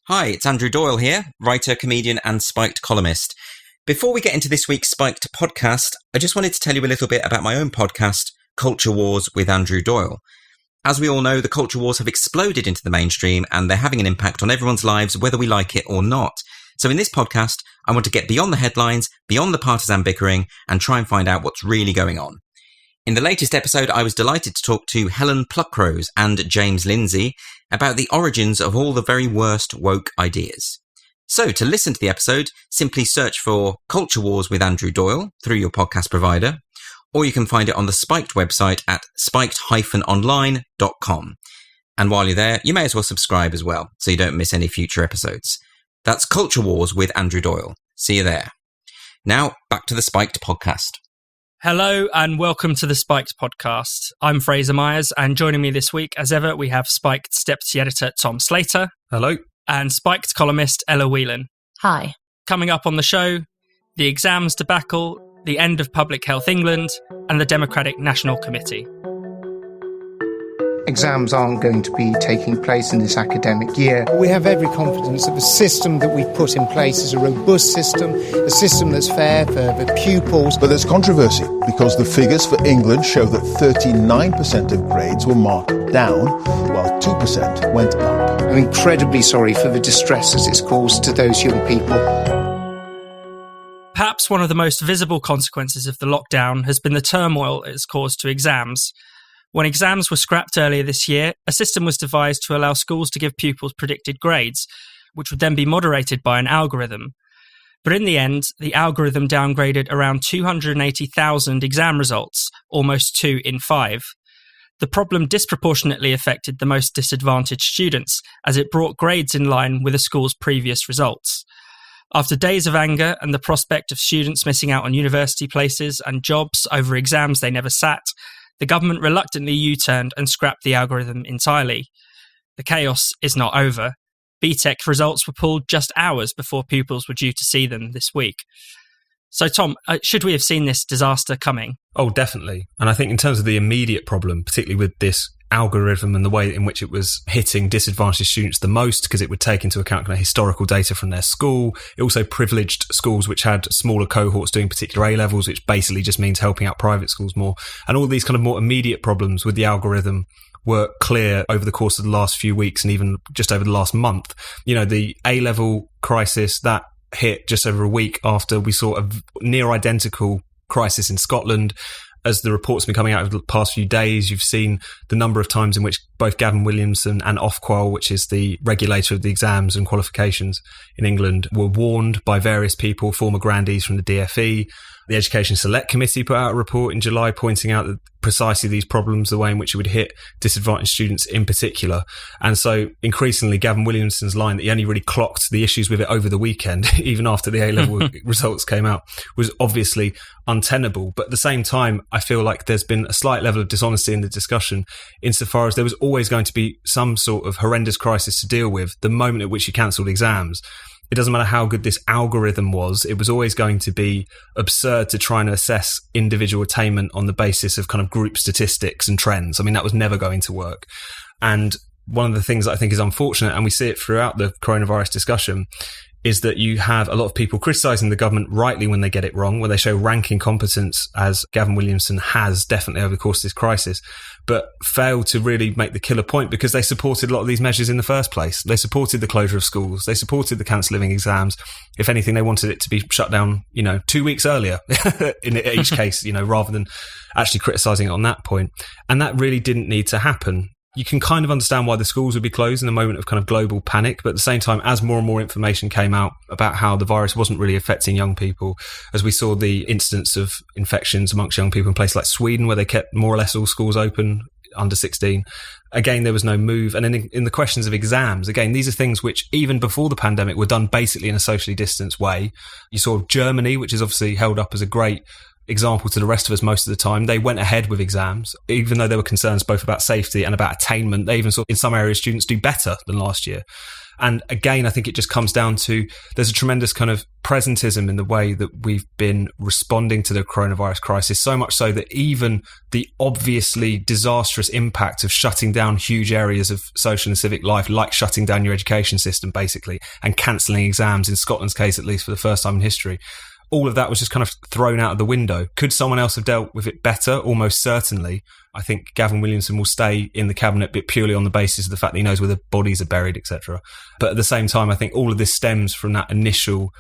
Hi, it's Andrew Doyle here, writer, comedian and Spiked columnist. Before we get into this week's Spiked podcast, I just wanted to tell you a little bit about my own podcast, Culture Wars with Andrew Doyle. As we all know, the culture wars have exploded into the mainstream and they're having an impact on everyone's lives, whether we like it or not. So in this podcast, I want to get beyond the headlines, beyond the partisan bickering, and try and find out what's really going on. In the latest episode, I was delighted to talk to Helen Pluckrose and James Lindsay about the origins of all the very worst woke ideas. So to listen to the episode, simply search for Culture Wars with Andrew Doyle through your podcast provider, or you can find it on the Spiked website at spiked-online.com. And while you're there, you may as well subscribe as well, so you don't miss any future episodes. That's Culture Wars with Andrew Doyle. See you there. Now, back to the Spiked podcast. Hello and welcome to the Spiked podcast. I'm Fraser Myers, and joining me this week, as ever, we have Spiked's deputy editor Tom Slater. Hello. And Spiked columnist Ella Whelan. Hi. Coming up on the show, the exams debacle, the end of Public Health England, and the Democratic National Committee. Exams aren't going to be taking place in this academic year. We have every confidence that the system that we've put in place is a robust system, a system that's fair for the pupils. But there's controversy because the figures for England show that 39% of grades were marked down, while 2% went up. I'm incredibly sorry for the distresses it's caused to those young people. Perhaps one of the most visible consequences of the lockdown has been the turmoil it has caused to exams. When exams were scrapped earlier this year, a system was devised to allow schools to give pupils predicted grades, which would then be moderated by an algorithm. But in the end, the algorithm downgraded around 280,000 exam results, almost 2 in 5. The problem disproportionately affected the most disadvantaged students, as it brought grades in line with a school's previous results. After days of anger and the prospect of students missing out on university places and jobs over exams they never sat, the government reluctantly U-turned and scrapped the algorithm entirely. The chaos is not over. BTEC results were pulled just hours before pupils were due to see them this week. So, Tom, should we have seen this disaster coming? Oh, definitely. And I think in terms of the immediate problem, particularly with this algorithm and the way in which it was hitting disadvantaged students the most, because it would take into account kind of historical data from their school. It also privileged schools which had smaller cohorts doing particular A-levels, which basically just means helping out private schools more. And all these kind of more immediate problems with the algorithm were clear over the course of the last few weeks and even just over the last month. You know, the A-level crisis, that hit just over a week after we saw a near identical crisis in Scotland. As the reports have been coming out over the past few days, you've seen the number of times in which both Gavin Williamson and Ofqual, which is the regulator of the exams and qualifications in England, were warned by various people, former grandees from the DfE. The Education Select Committee put out a report in July pointing out that precisely these problems, the way in which it would hit disadvantaged students in particular. And so increasingly, Gavin Williamson's line that he only really clocked the issues with it over the weekend, even after the A-level results came out, was obviously untenable. But at the same time, I feel like there's been a slight level of dishonesty in the discussion, insofar as there was always going to be some sort of horrendous crisis to deal with the moment at which you cancelled exams. It doesn't matter how good this algorithm was, it was always going to be absurd to try and assess individual attainment on the basis of kind of group statistics and trends. I mean, that was never going to work. And one of the things that I think is unfortunate, and we see it throughout the coronavirus discussion, is that you have a lot of people criticising the government rightly when they get it wrong, when they show rank incompetence, as Gavin Williamson has definitely over the course of this crisis, but fail to really make the killer point because they supported a lot of these measures in the first place. They supported the closure of schools. They supported the cancelling exams. If anything, they wanted it to be shut down, 2 weeks earlier in each case, rather than actually criticising it on that point. And that really didn't need to happen. You can kind of understand why the schools would be closed in a moment of kind of global panic. But at the same time, as more and more information came out about how the virus wasn't really affecting young people, as we saw the incidence of infections amongst young people in places like Sweden, where they kept more or less all schools open under 16, again, there was no move. And in the questions of exams, again, these are things which even before the pandemic were done basically in a socially distanced way. You saw Germany, which is obviously held up as a great example to the rest of us most of the time. They went ahead with exams, even though there were concerns both about safety and about attainment. They even saw in some areas students do better than last year. And again, I think it just comes down to there's a tremendous kind of presentism in the way that we've been responding to the coronavirus crisis, so much so that even the obviously disastrous impact of shutting down huge areas of social and civic life, like shutting down your education system, basically, and cancelling exams, in Scotland's case, at least for the first time in history, all of that was just kind of thrown out of the window. Could someone else have dealt with it better? Almost certainly. I think Gavin Williamson will stay in the cabinet, but purely on the basis of the fact that he knows where the bodies are buried, etc. But at the same time, I think all of this stems from that initial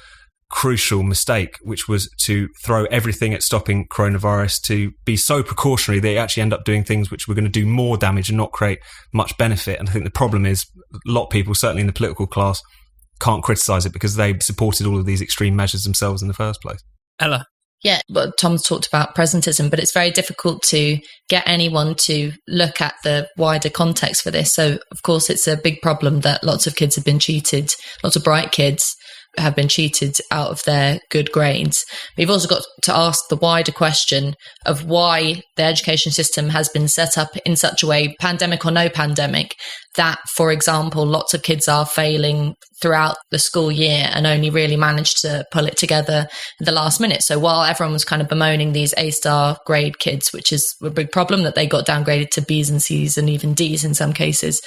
crucial mistake, which was to throw everything at stopping coronavirus, to be so precautionary that you actually end up doing things which were going to do more damage and not create much benefit. And I think the problem is a lot of people, certainly in the political class, can't criticise it because they supported all of these extreme measures themselves in the first place. Ella? Yeah, well, Tom's talked about presentism, but it's very difficult to get anyone to look at the wider context for this. So, of course, it's a big problem that lots of kids have been cheated, lots of bright kids have been cheated out of their good grades. But you've also got to ask the wider question of why the education system has been set up in such a way, pandemic or no pandemic, that, for example, lots of kids are failing throughout the school year and only really managed to pull it together at the last minute. So while everyone was kind of bemoaning these A-star grade kids, which is a big problem that they got downgraded to B's and C's and even D's in some cases,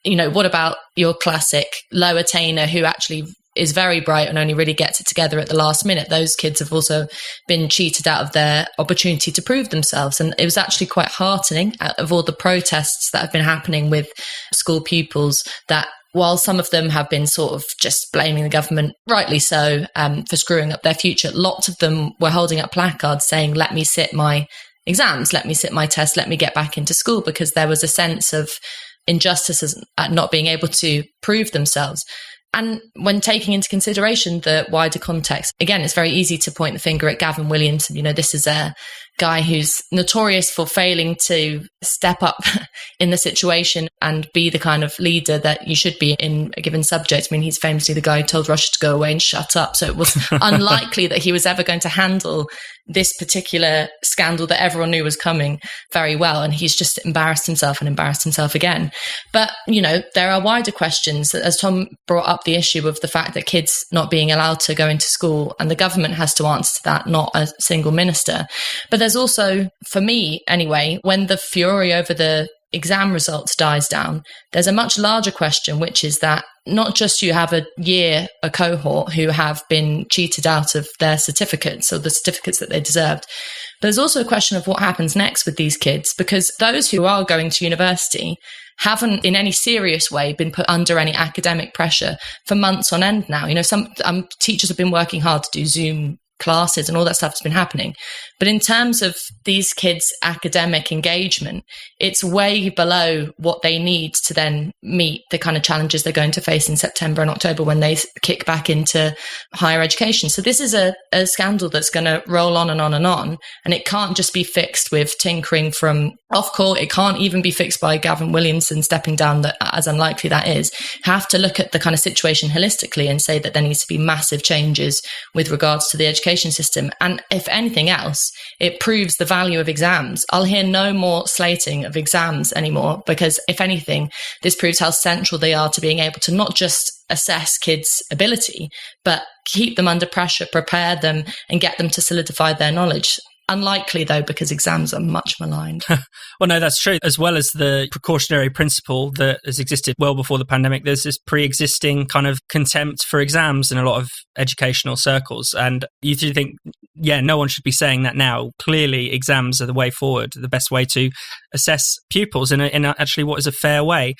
you know, what about your classic low attainer who actually is very bright and only really gets it together at the last minute? Those kids have also been cheated out of their opportunity to prove themselves. And it was actually quite heartening, out of all the protests that have been happening with school pupils, that while some of them have been sort of just blaming the government, rightly so, for screwing up their future, lots of them were holding up placards saying, let me sit my exams, let me sit my test, let me get back into school, because there was a sense of injustice at not being able to prove themselves. And when taking into consideration the wider context, again, it's very easy to point the finger at Gavin Williamson. You know, this is a guy who's notorious for failing to step up in the situation and be the kind of leader that you should be in a given subject. I mean, he's famously the guy who told Russia to go away and shut up. So it was unlikely that he was ever going to handle this particular scandal that everyone knew was coming very well. And he's just embarrassed himself again. But, you know, there are wider questions, as Tom brought up the issue of the fact that kids not being allowed to go into school, and the government has to answer to that, not a single minister. But there's also, for me anyway, when the fury over the exam results dies down, there's a much larger question, which is that not just you have a cohort who have been cheated out of their certificates or the certificates that they deserved, but there's also a question of what happens next with these kids, because those who are going to university haven't in any serious way been put under any academic pressure for months on end now. You know, some teachers have been working hard to do Zoom classes and all that stuff has been happening. But in terms of these kids' academic engagement, it's way below what they need to then meet the kind of challenges they're going to face in September and October when they kick back into higher education. So this is a scandal that's going to roll on and on and on. And it can't just be fixed with tinkering from off court. It can't even be fixed by Gavin Williamson stepping down, that, as unlikely that is. Have to look at the kind of situation holistically and say that there needs to be massive changes with regards to the education system. And if anything else, it proves the value of exams. I'll hear no more slating of exams anymore, because if anything, this proves how central they are to being able to not just assess kids' ability, but keep them under pressure, prepare them, and get them to solidify their knowledge. Unlikely, though, because exams are much maligned. Well, no, that's true. As well as the precautionary principle that has existed well before the pandemic, there's this pre-existing kind of contempt for exams in a lot of educational circles. And you do think, yeah, no one should be saying that now. Clearly, exams are the way forward, the best way to assess pupils in actually what is a fair way.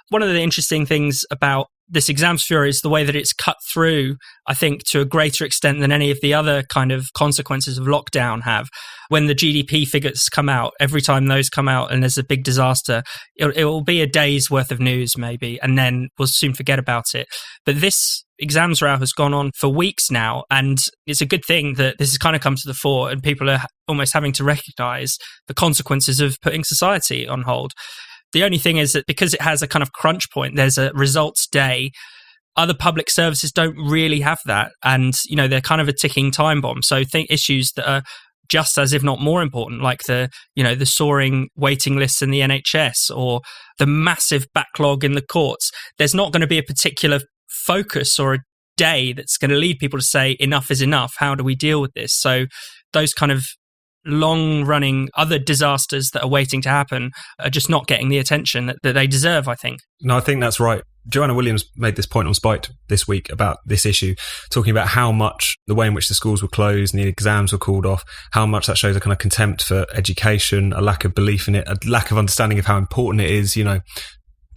One of the interesting things about this exams fury is the way that it's cut through, I think, to a greater extent than any of the other kind of consequences of lockdown have. When the GDP figures come out, every time those come out and there's a big disaster, it will be a day's worth of news maybe, and then we'll soon forget about it. But this exams row has gone on for weeks now, and it's a good thing that this has kind of come to the fore and people are almost having to recognise the consequences of putting society on hold. The only thing is that because it has a kind of crunch point, there's a results day. Other public services don't really have that. And, you know, they're kind of a ticking time bomb. So issues that are just as, if not more important, like the soaring waiting lists in the NHS or the massive backlog in the courts. There's not going to be a particular focus or a day that's going to lead people to say enough is enough. How do we deal with this? So those kind of long-running other disasters that are waiting to happen are just not getting the attention that they deserve, I think. No, I think that's right. Joanna Williams made this point on Spiked this week about this issue, talking about how much the way in which the schools were closed and the exams were called off, how much that shows a kind of contempt for education, a lack of belief in it, a lack of understanding of how important it is,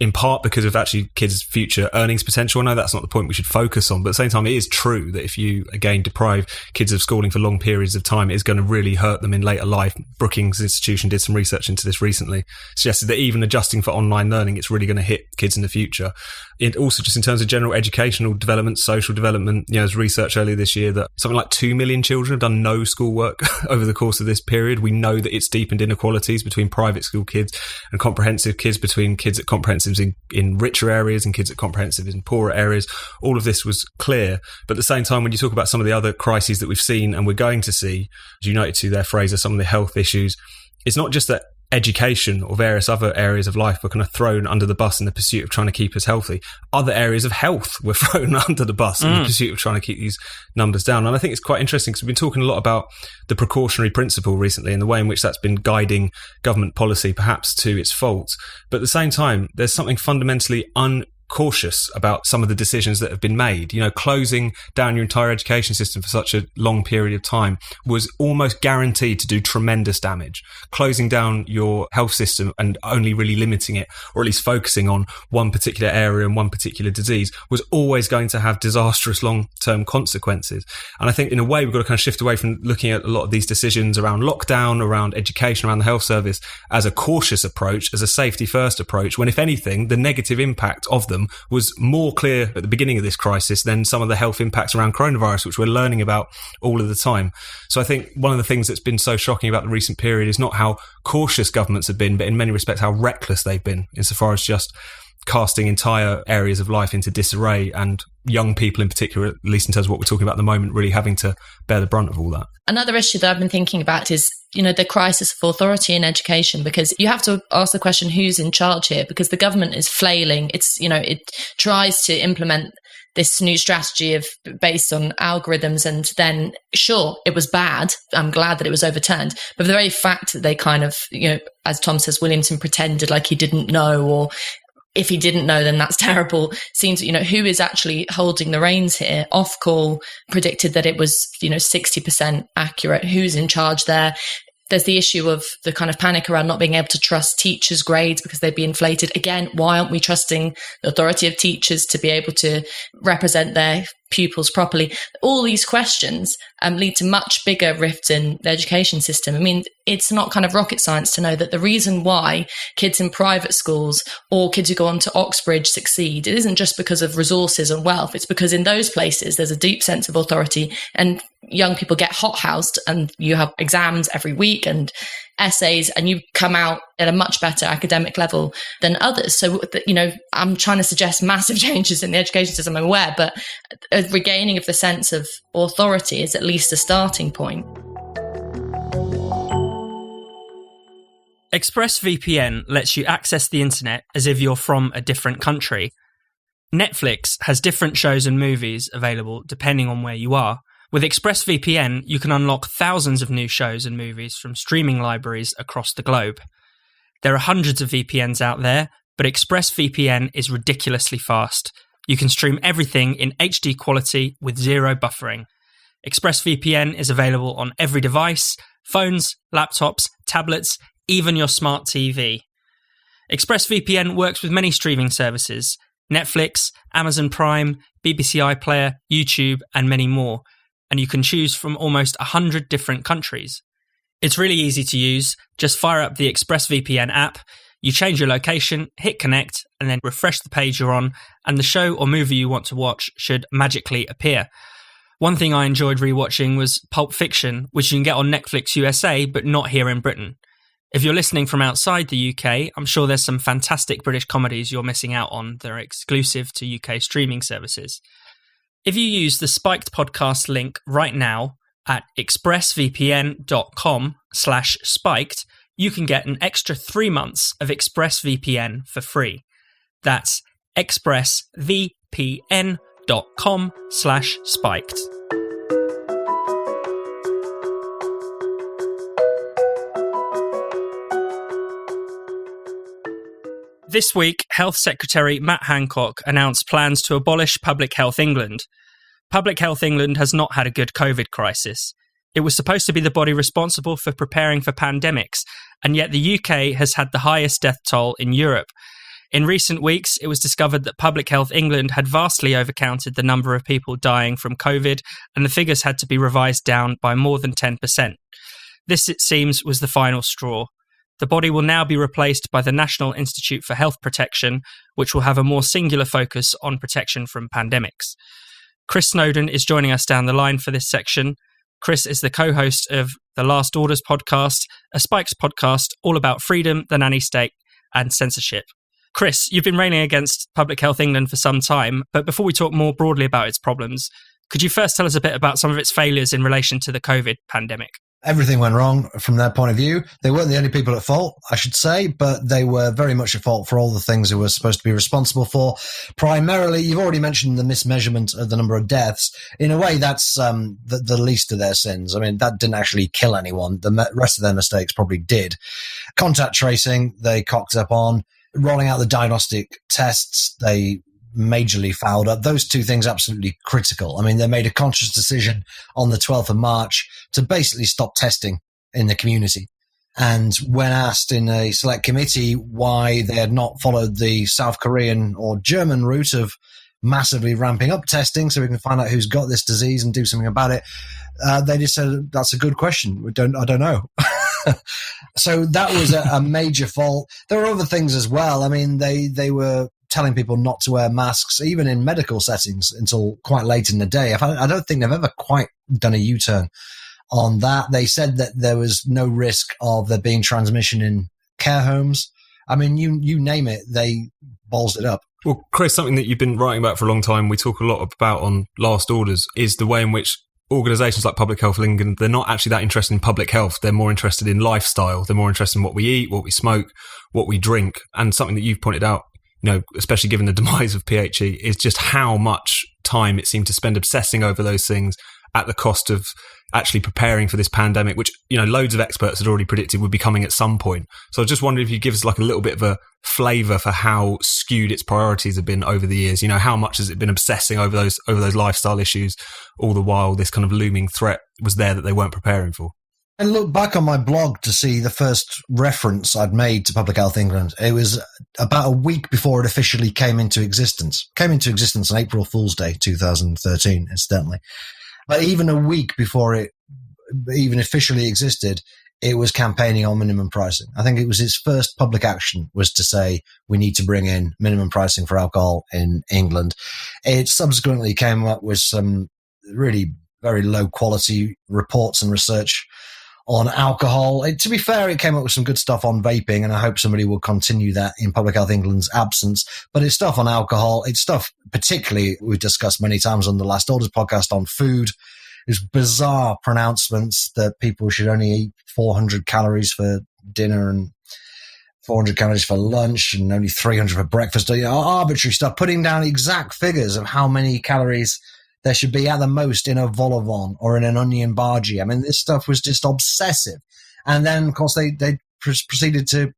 in part because of actually kids' future earnings potential. I know that's not the point we should focus on, but at the same time, it is true that if you, again, deprive kids of schooling for long periods of time, it is going to really hurt them in later life. Brookings Institution did some research into this recently, suggested that even adjusting for online learning, it's really going to hit kids in the future. It also, just in terms of general educational development, social development, there's research earlier this year that something like 2 million children have done no schoolwork over the course of this period. We know that it's deepened inequalities between private school kids and comprehensive kids, between kids at comprehensives in richer areas and kids at comprehensives in poorer areas. All of this was clear. But at the same time, when you talk about some of the other crises that we've seen and we're going to see, as you noted to there, Fraser, some of the health issues, it's not just that education or various other areas of life were kind of thrown under the bus in the pursuit of trying to keep us healthy. Other areas of health were thrown under the bus in the pursuit of trying to keep these numbers down. And I think it's quite interesting because we've been talking a lot about the precautionary principle recently and the way in which that's been guiding government policy, perhaps to its faults. But at the same time, there's something fundamentally cautious about some of the decisions that have been made. Closing down your entire education system for such a long period of time was almost guaranteed to do tremendous damage. Closing down your health system and only really limiting it, or at least focusing on one particular area and one particular disease, was always going to have disastrous long-term consequences. And I think in a way we've got to kind of shift away from looking at a lot of these decisions around lockdown, around education, around the health service as a cautious approach, as a safety-first approach, when if anything, the negative impact of them was more clear at the beginning of this crisis than some of the health impacts around coronavirus, which we're learning about all of the time. So I think one of the things that's been so shocking about the recent period is not how cautious governments have been, but in many respects how reckless they've been, insofar as just casting entire areas of life into disarray, and young people in particular, at least in terms of what we're talking about at the moment, really having to bear the brunt of all that. Another issue that I've been thinking about is, the crisis of authority in education, because you have to ask the question, who's in charge here? Because the government is flailing. It's, it tries to implement this new strategy based on algorithms, and then sure, it was bad. I'm glad that it was overturned. But the very fact that they kind of, as Tom says, Williamson pretended like he didn't know, or if he didn't know, then that's terrible. Seems, who is actually holding the reins here? Ofcall predicted that it was, 60% accurate. Who's in charge there? There's the issue of the kind of panic around not being able to trust teachers' grades because they'd be inflated. Again, why aren't we trusting the authority of teachers to be able to represent their pupils properly? All these questions lead to much bigger rifts in the education system. I mean, it's not kind of rocket science to know that the reason why kids in private schools or kids who go on to Oxbridge succeed, it isn't just because of resources and wealth. It's because in those places, there's a deep sense of authority, and young people get hothoused, and you have exams every week and essays, and you come out at a much better academic level than others. So, I'm trying to suggest massive changes in the education system, I'm aware, but a regaining of the sense of authority is at least a starting point. ExpressVPN lets you access the internet as if you're from a different country. Netflix has different shows and movies available depending on where you are. With ExpressVPN, you can unlock thousands of new shows and movies from streaming libraries across the globe. There are hundreds of VPNs out there, but ExpressVPN is ridiculously fast. You can stream everything in HD quality with zero buffering. ExpressVPN is available on every device: phones, laptops, tablets, even your smart TV. ExpressVPN works with many streaming services: Netflix, Amazon Prime, BBC iPlayer, YouTube, and many more. And you can choose from almost 100 different countries. It's really easy to use. Just fire up the ExpressVPN app, you change your location, hit connect, and then refresh the page you're on, and the show or movie you want to watch should magically appear. One thing I enjoyed rewatching was Pulp Fiction, which you can get on Netflix USA, but not here in Britain. If you're listening from outside the UK, I'm sure there's some fantastic British comedies you're missing out on that are exclusive to UK streaming services. If you use the Spiked podcast link right now, At expressvpn.com/spiked, you can get an extra 3 months of ExpressVPN for free. That's expressvpn.com/spiked. This week, Health Secretary Matt Hancock announced plans to abolish Public Health England. Public Health England has not had a good COVID crisis. It was supposed to be the body responsible for preparing for pandemics, and yet the UK has had the highest death toll in Europe. In recent weeks, it was discovered that Public Health England had vastly overcounted the number of people dying from COVID, and the figures had to be revised down by more than 10%. This, it seems, was the final straw. The body will now be replaced by the National Institute for Health Protection, which will have a more singular focus on protection from pandemics. Chris Snowdon is joining us down the line for this section. Chris is the co-host of the Last Orders podcast, a Spikes podcast all about freedom, the nanny state, and censorship. Chris, you've been railing against Public Health England for some time, but before we talk more broadly about its problems, could you first tell us a bit about some of its failures in relation to the COVID pandemic? Everything went wrong from their point of view. They weren't the only people at fault, I should say, but they were very much at fault for all the things they were supposed to be responsible for. Primarily, you've already mentioned the mismeasurement of the number of deaths. In a way, that's the least of their sins. I mean, that didn't actually kill anyone. The rest of their mistakes probably did. Contact tracing, they cocked up on. Rolling out the diagnostic tests, they majorly fouled up. Those two things absolutely critical. I mean, they made a conscious decision on the 12th of March to basically stop testing in the community. And when asked in a select committee why they had not followed the South Korean or German route of massively ramping up testing so we can find out who's got this disease and do something about it, they just said, that's a good question. I don't know. So that was a major fault. There were other things as well. I mean, they were telling people not to wear masks, even in medical settings, until quite late in the day. I don't think they've ever quite done a U-turn on that. They said that there was no risk of there being transmission in care homes. I mean, you name it, they ballsed it up. Well, Chris, something that you've been writing about for a long time, we talk a lot about on Last Orders, is the way in which organisations like Public Health England, they're not actually that interested in public health. They're more interested in lifestyle. They're more interested in what we eat, what we smoke, what we drink. And something that you've pointed out, you know, especially given the demise of PHE, is just how much time it seemed to spend obsessing over those things at the cost of actually preparing for this pandemic, which, you know, loads of experts had already predicted would be coming at some point. So I just wondered if you give us like a little bit of a flavour for how skewed its priorities have been over the years. You know, how much has it been obsessing over those lifestyle issues, all the while this kind of looming threat was there that they weren't preparing for? And look back on my blog to see the first reference I'd made to Public Health England. It was about a week before it officially came into existence. Came into existence on April Fool's Day, 2013, incidentally. But even a week before it even officially existed, it was campaigning on minimum pricing. I think it was its first public action was to say we need to bring in minimum pricing for alcohol in England. It subsequently came up with some really very low quality reports and research on alcohol. To be fair, it came up with some good stuff on vaping, and I hope somebody will continue that in Public Health England's absence. But it's stuff on alcohol. It's stuff particularly we've discussed many times on the Last Orders podcast on food. It's bizarre pronouncements that people should only eat 400 calories for dinner and 400 calories for lunch and only 300 for breakfast. You know, arbitrary stuff, putting down exact figures of how many calories there should be at the most in a vol au vent or in an onion bhaji. I mean, this stuff was just obsessive. And then, of course, they proceeded to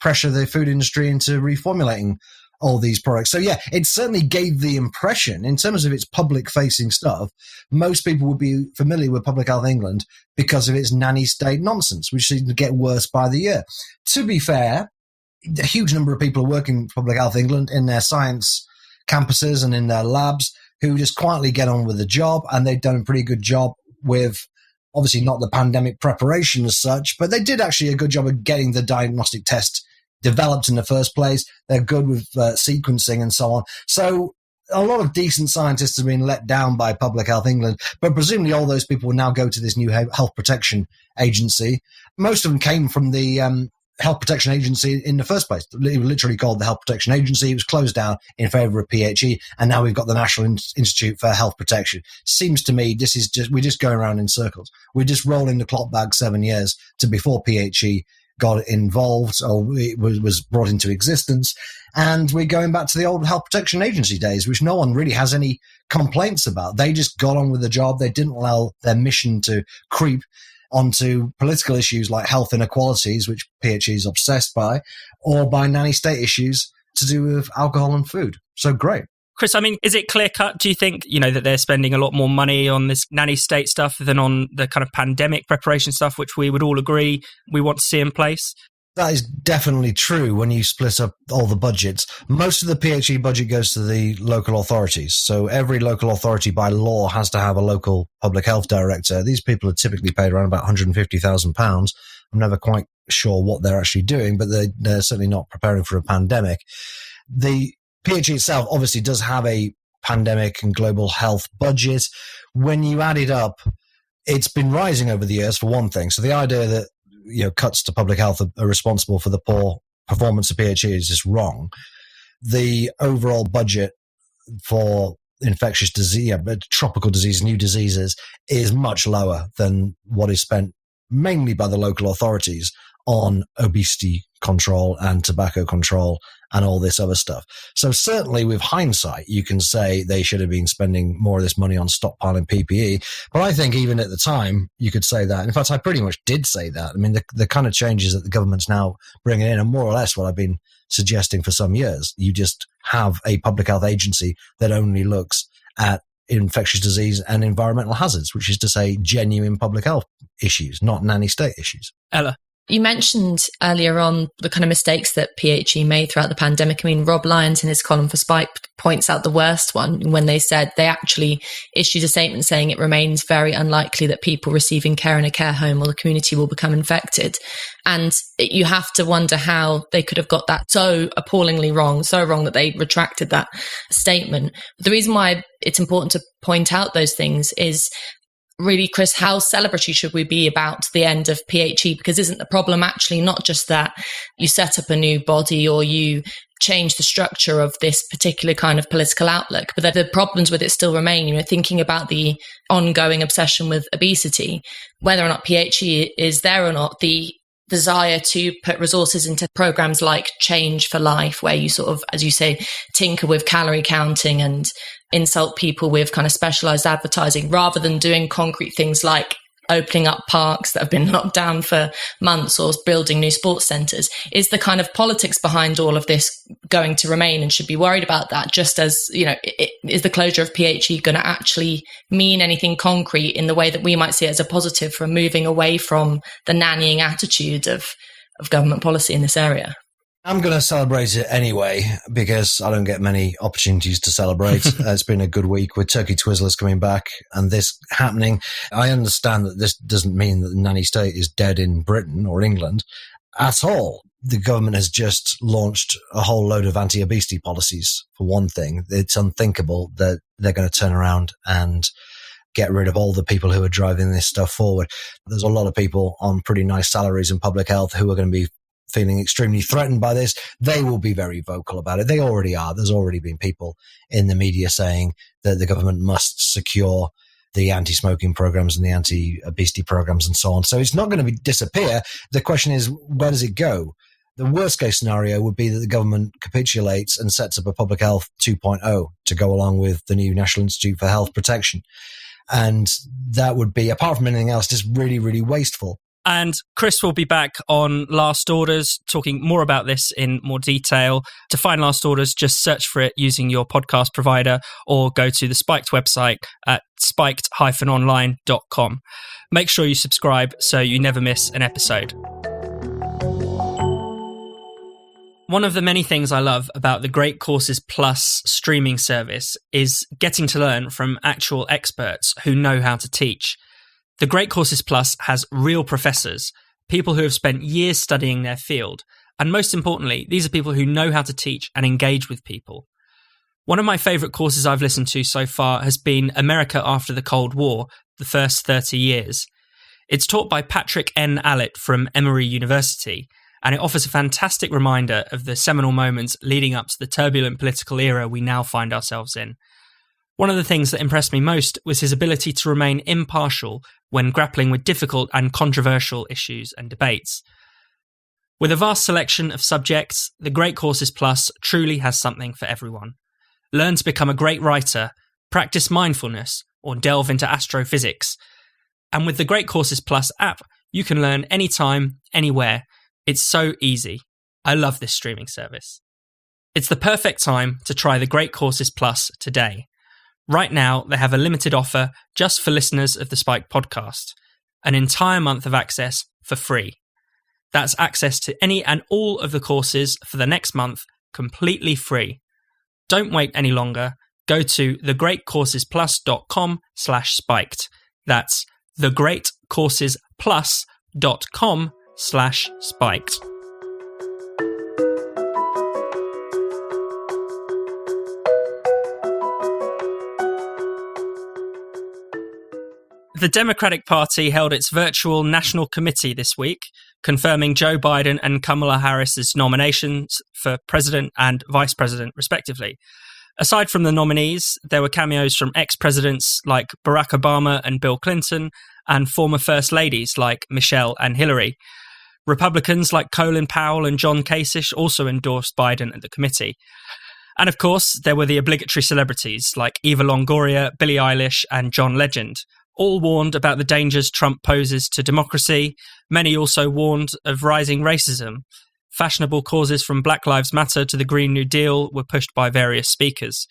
pressure the food industry into reformulating all these products. So, yeah, it certainly gave the impression, in terms of its public-facing stuff, most people would be familiar with Public Health England because of its nanny state nonsense, which seemed to get worse by the year. To be fair, a huge number of people are working for Public Health England in their science campuses and in their labs who just quietly get on with the job, and they've done a pretty good job with, obviously not the pandemic preparation as such, but they did actually a good job of getting the diagnostic test developed in the first place. They're good with sequencing and so on. So a lot of decent scientists have been let down by Public Health England, but presumably all those people will now go to this new health protection agency. Most of them came from the Health Protection Agency in the first place. It was literally called the Health Protection Agency. It was closed down in favour of PHE, and now we've got the National Institute for Health Protection. Seems to me we're just going around in circles. We're just rolling the clock back 7 years to before PHE got involved or it was brought into existence. And we're going back to the old Health Protection Agency days, which no one really has any complaints about. They just got on with the job. They didn't allow their mission to creep onto political issues like health inequalities, which PHE is obsessed by, or by nanny state issues to do with alcohol and food. So great. Chris, I mean, is it clear cut? Do you think, that they're spending a lot more money on this nanny state stuff than on the kind of pandemic preparation stuff, which we would all agree we want to see in place? That is definitely true when you split up all the budgets. Most of the PHE budget goes to the local authorities. So every local authority by law has to have a local public health director. These people are typically paid around about £150,000. I'm never quite sure what they're actually doing, but they're certainly not preparing for a pandemic. The PHE itself obviously does have a pandemic and global health budget. When you add it up, it's been rising over the years, for one thing. So the idea that cuts to public health are responsible for the poor performance of PHE is just wrong. The overall budget for infectious disease, tropical disease, new diseases is much lower than what is spent mainly by the local authorities on obesity control and tobacco control and all this other stuff. So certainly with hindsight, you can say they should have been spending more of this money on stockpiling PPE. But I think even at the time, you could say that. In fact, I pretty much did say that. I mean, the kind of changes that the government's now bringing in are more or less what I've been suggesting for some years. You just have a public health agency that only looks at infectious disease and environmental hazards, which is to say genuine public health issues, not nanny state issues. Ella? You mentioned earlier on the kind of mistakes that PHE made throughout the pandemic. I mean, Rob Lyons in his column for Spike points out the worst one when they said they actually issued a statement saying it remains very unlikely that people receiving care in a care home or the community will become infected. And you have to wonder how they could have got that so appallingly wrong, so wrong that they retracted that statement. The reason why it's important to point out those things is really, Chris, how celebratory should we be about the end of PHE? Because isn't the problem actually not just that you set up a new body or you change the structure of this particular kind of political outlook, but that the problems with it still remain? Thinking about the ongoing obsession with obesity, whether or not PHE is there or not, the desire to put resources into programs like Change for Life, where you sort of, as you say, tinker with calorie counting and insult people with kind of specialized advertising, rather than doing concrete things like opening up parks that have been locked down for months or building new sports centres. Is the kind of politics behind all of this going to remain, and should be worried about that? Just as, is the closure of PHE going to actually mean anything concrete in the way that we might see it as a positive for moving away from the nannying attitude of government policy in this area? I'm going to celebrate it anyway, because I don't get many opportunities to celebrate. It's been a good week with Turkey Twizzlers coming back and this happening. I understand that this doesn't mean that the nanny state is dead in Britain or England at all. The government has just launched a whole load of anti-obesity policies, for one thing. It's unthinkable that they're going to turn around and get rid of all the people who are driving this stuff forward. There's a lot of people on pretty nice salaries in public health who are going to be feeling extremely threatened by this. They will be very vocal about it. They already are. There's already been people in the media saying that the government must secure the anti-smoking programs and the anti-obesity programs and so on. So it's not going to disappear. The question is, where does it go? The worst case scenario would be that the government capitulates and sets up a public health 2.0 to go along with the new National Institute for Health Protection. And that would be, apart from anything else, just really, really wasteful. And Chris will be back on Last Orders, talking more about this in more detail. To find Last Orders, just search for it using your podcast provider or go to the Spiked website at spiked-online.com. Make sure you subscribe so you never miss an episode. One of the many things I love about the Great Courses Plus streaming service is getting to learn from actual experts who know how to teach. The Great Courses Plus has real professors, people who have spent years studying their field, and most importantly, these are people who know how to teach and engage with people. One of my favourite courses I've listened to so far has been America After the Cold War, the first 30 years. It's taught by Patrick N. Allett from Emory University, and it offers a fantastic reminder of the seminal moments leading up to the turbulent political era we now find ourselves in. One of the things that impressed me most was his ability to remain impartial when grappling with difficult and controversial issues and debates. With a vast selection of subjects, the Great Courses Plus truly has something for everyone. Learn to become a great writer, practice mindfulness, or delve into astrophysics. And with the Great Courses Plus app, you can learn anytime, anywhere. It's so easy. I love this streaming service. It's the perfect time to try the Great Courses Plus today. Right now, they have a limited offer just for listeners of the Spike podcast. An entire month of access for free. That's access to any and all of the courses for the next month, completely free. Don't wait any longer. Go to thegreatcoursesplus.com/spiked. That's thegreatcoursesplus.com/spiked. The Democratic Party held its virtual national committee this week, confirming Joe Biden and Kamala Harris's nominations for president and vice president, respectively. Aside from the nominees, there were cameos from ex-presidents like Barack Obama and Bill Clinton, and former first ladies like Michelle and Hillary. Republicans like Colin Powell and John Kasich also endorsed Biden at the committee. And of course, there were the obligatory celebrities like Eva Longoria, Billie Eilish, and John Legend. All warned about the dangers Trump poses to democracy. Many also warned of rising racism. Fashionable causes from Black Lives Matter to the Green New Deal were pushed by various speakers.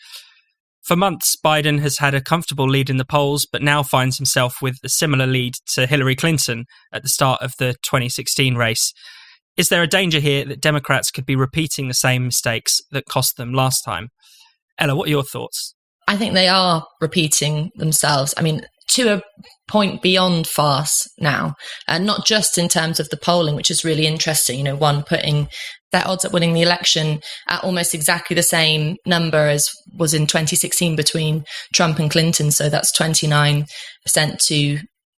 For months, Biden has had a comfortable lead in the polls, but now finds himself with a similar lead to Hillary Clinton at the start of the 2016 race. Is there a danger here that Democrats could be repeating the same mistakes that cost them last time? Ella, what are your thoughts? I think they are repeating themselves. I mean, to a point beyond farce now, and not just in terms of the polling, which is really interesting. You know, one putting their odds at winning the election at almost exactly the same number as was in 2016 between Trump and Clinton. So that's 29% to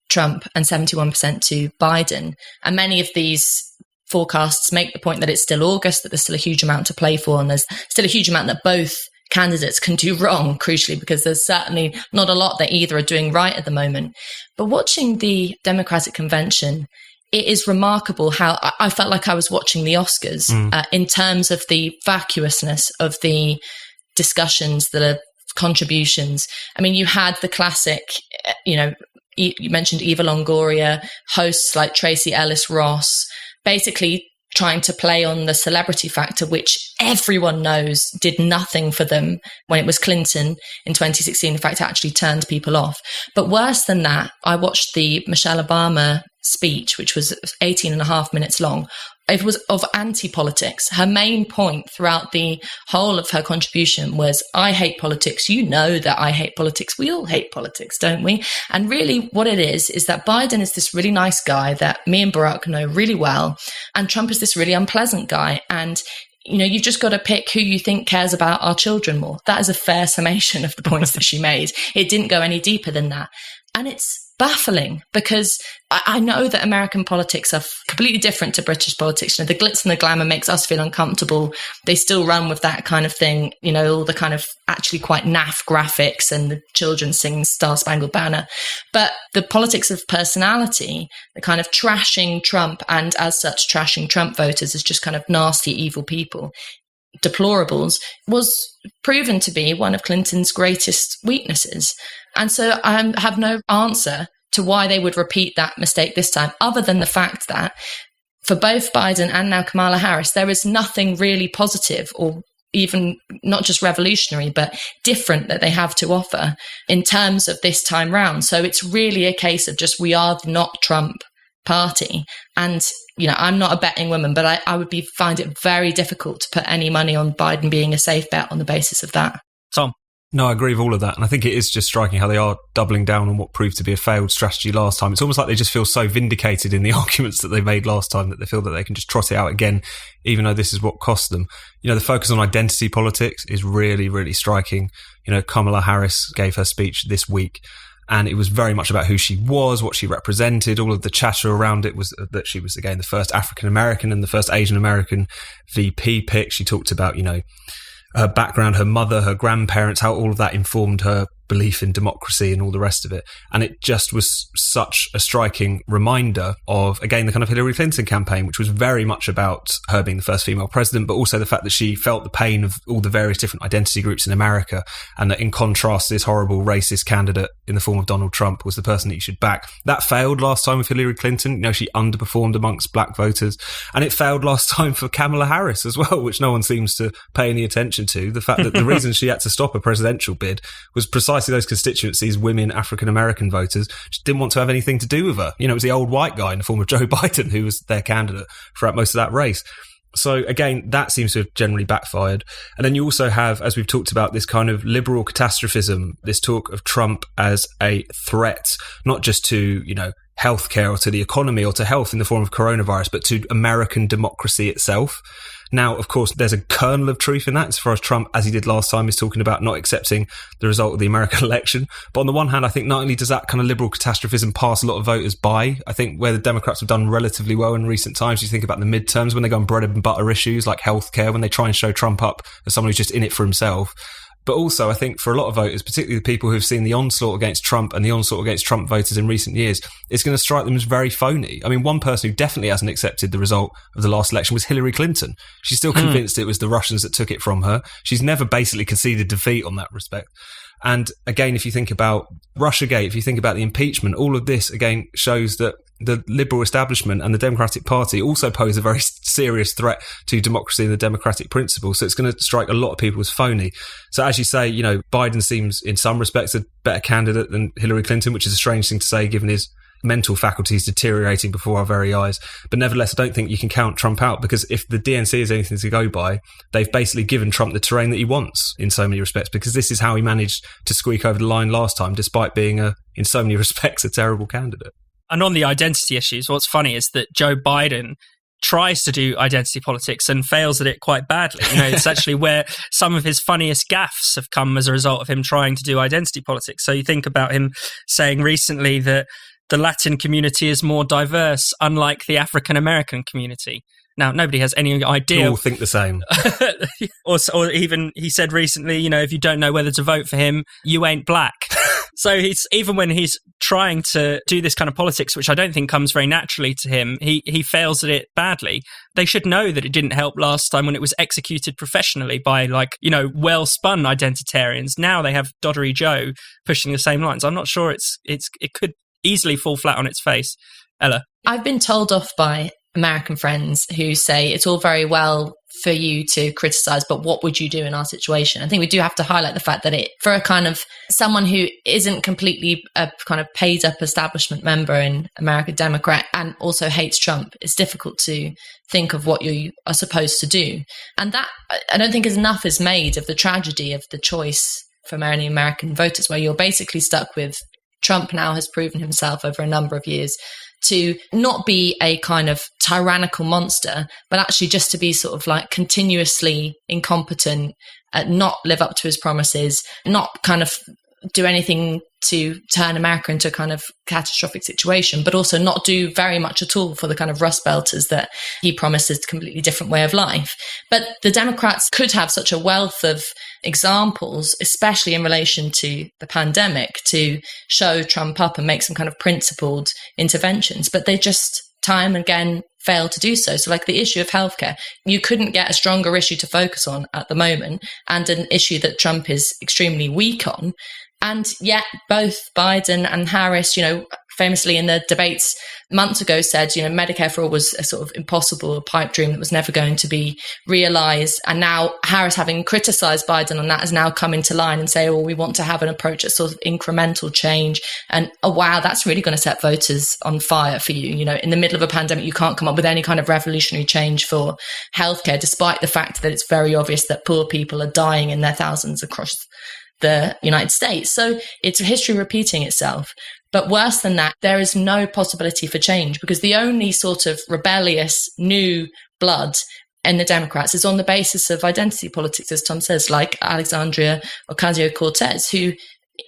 Trump and 71% to Biden. And many of these forecasts make the point that it's still August, that there's still a huge amount to play for, and there's still a huge amount that both candidates can do wrong, crucially, because there's certainly not a lot that either are doing right at the moment. But watching the Democratic convention, it is remarkable how I felt like I was watching the Oscars in terms of the vacuousness of the discussions, the contributions. I mean, you had the classic, you mentioned Eva Longoria, hosts like Tracy Ellis Ross, basically trying to play on the celebrity factor, which everyone knows did nothing for them when it was Clinton in 2016. In fact, it actually turned people off. But worse than that, I watched the Michelle Obama speech, which was 18 and a half minutes long. It was of anti-politics. Her main point throughout the whole of her contribution was, I hate politics. You know that I hate politics. We all hate politics, don't we? And really what it is that Biden is this really nice guy that me and Barack know really well. And Trump is this really unpleasant guy. And you've just got to pick who you think cares about our children more. That is a fair summation of the points that she made. It didn't go any deeper than that. And it's baffling because I know that American politics are completely different to British politics. The glitz and the glamour makes us feel uncomfortable. They still run with that kind of thing, all the kind of actually quite naff graphics and the children singing Star Spangled Banner. But the politics of personality, the kind of trashing Trump, and as such trashing Trump voters as just kind of nasty, evil people, deplorables, was proven to be one of Clinton's greatest weaknesses. And so I have no answer to why they would repeat that mistake this time, other than the fact that for both Biden and now Kamala Harris, there is nothing really positive or even not just revolutionary, but different that they have to offer in terms of this time round. So it's really a case of just, we are not Trump party. And, I'm not a betting woman, but I would find it very difficult to put any money on Biden being a safe bet on the basis of that. Tom? No, I agree with all of that. And I think it is just striking how they are doubling down on what proved to be a failed strategy last time. It's almost like they just feel so vindicated in the arguments that they made last time that they feel that they can just trot it out again, even though this is what cost them. The focus on identity politics is really, really striking. Kamala Harris gave her speech this week, And it was very much about who she was, what she represented. All of the chatter around it was that she was, again, the first African-American and the first Asian-American VP pick. She talked about, her background, her mother, her grandparents, how all of that informed her belief in democracy and all the rest of it. And it just was such a striking reminder of, again, the kind of Hillary Clinton campaign, which was very much about her being the first female president, but also the fact that she felt the pain of all the various different identity groups in America, and that in contrast, this horrible racist candidate in the form of Donald Trump was the person that you should back. That failed last time with Hillary Clinton. She underperformed amongst black voters, and it failed last time for Kamala Harris as well, which no one seems to pay any attention to. The fact that the reason she had to stop a presidential bid was precisely those constituencies, women, African-American voters, just didn't want to have anything to do with her. It was the old white guy in the form of Joe Biden who was their candidate throughout most of that race. So again, that seems to have generally backfired. And then you also have, as we've talked about, this kind of liberal catastrophism, this talk of Trump as a threat, not just to, healthcare or to the economy or to health in the form of coronavirus, but to American democracy itself. Now, of course, there's a kernel of truth in that, as far as Trump, as he did last time, is talking about not accepting the result of the American election. But on the one hand, I think not only does that kind of liberal catastrophism pass a lot of voters by, I think where the Democrats have done relatively well in recent times, you think about the midterms when they go on bread and butter issues like healthcare, when they try and show Trump up as someone who's just in it for himself. But also, I think for a lot of voters, particularly the people who've seen the onslaught against Trump and the onslaught against Trump voters in recent years, it's going to strike them as very phony. I mean, one person who definitely hasn't accepted the result of the last election was Hillary Clinton. She's still convinced it was the Russians that took it from her. She's never basically conceded defeat on that respect. And again, if you think about Russiagate, if you think about the impeachment, all of this, again, shows that the liberal establishment and the Democratic Party also pose a very serious threat to democracy and the democratic principle. So it's going to strike a lot of people as phony. So as you say, Biden seems in some respects a better candidate than Hillary Clinton, which is a strange thing to say given his mental faculties deteriorating before our very eyes. But nevertheless, I don't think you can count Trump out, because if the DNC is anything to go by, they've basically given Trump the terrain that he wants in so many respects, because this is how he managed to squeak over the line last time, despite being, in so many respects, a terrible candidate. And on the identity issues, what's funny is that Joe Biden tries to do identity politics and fails at it quite badly. It's actually where some of his funniest gaffes have come as a result of him trying to do identity politics. So you think about him saying recently that the Latin community is more diverse, unlike the African-American community. Now, nobody has any idea. We all think the same. or even he said recently, if you don't know whether to vote for him, you ain't black. So even when he's trying to do this kind of politics, which I don't think comes very naturally to him, he fails at it badly. They should know that it didn't help last time when it was executed professionally by well-spun identitarians. Now they have Doddery Joe pushing the same lines. I'm not sure it could easily fall flat on its face. Ella? I've been told off by American friends who say it's all very well for you to criticize, but what would you do in our situation? I think we do have to highlight the fact that for a kind of someone who isn't completely a kind of paid up establishment member in America, Democrat, and also hates Trump, it's difficult to think of what you are supposed to do. And that, I don't think enough is made of the tragedy of the choice for many American voters, where you're basically stuck with Trump now has proven himself over a number of years to not be a kind of tyrannical monster, but actually just to be sort of like continuously incompetent, not live up to his promises, not kind of do anything to turn America into a kind of catastrophic situation, but also not do very much at all for the kind of Rust Belters that he promises a completely different way of life. But the Democrats could have such a wealth of examples, especially in relation to the pandemic, to show Trump up and make some kind of principled interventions, but they just time and again fail to do so. So like the issue of healthcare, you couldn't get a stronger issue to focus on at the moment, and an issue that Trump is extremely weak on. And yet both Biden and Harris, famously in the debates months ago said, Medicare for all was a sort of impossible pipe dream that was never going to be realized. And now Harris, having criticized Biden on that, has now come into line and say, we want to have an approach that's sort of incremental change. And wow, that's really going to set voters on fire for you. In the middle of a pandemic, you can't come up with any kind of revolutionary change for healthcare, despite the fact that it's very obvious that poor people are dying in their thousands across the United States. So it's history repeating itself. But worse than that, there is no possibility for change, because the only sort of rebellious new blood in the Democrats is on the basis of identity politics, as Tom says, like Alexandria Ocasio-Cortez, who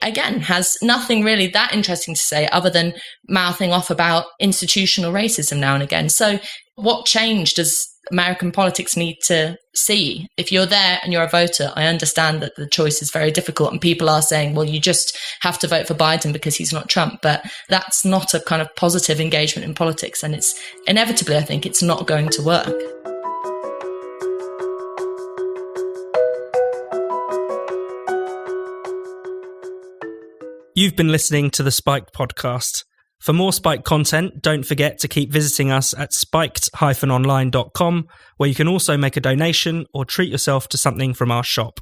again, has nothing really that interesting to say other than mouthing off about institutional racism now and again. So what change does American politics need to see? If you're there and you're a voter, I understand that the choice is very difficult and people are saying, well, you just have to vote for Biden because he's not Trump. But that's not a kind of positive engagement in politics. And it's inevitably, I think, it's not going to work. You've been listening to the Spiked podcast. For more Spiked content, don't forget to keep visiting us at spiked-online.com, where you can also make a donation or treat yourself to something from our shop.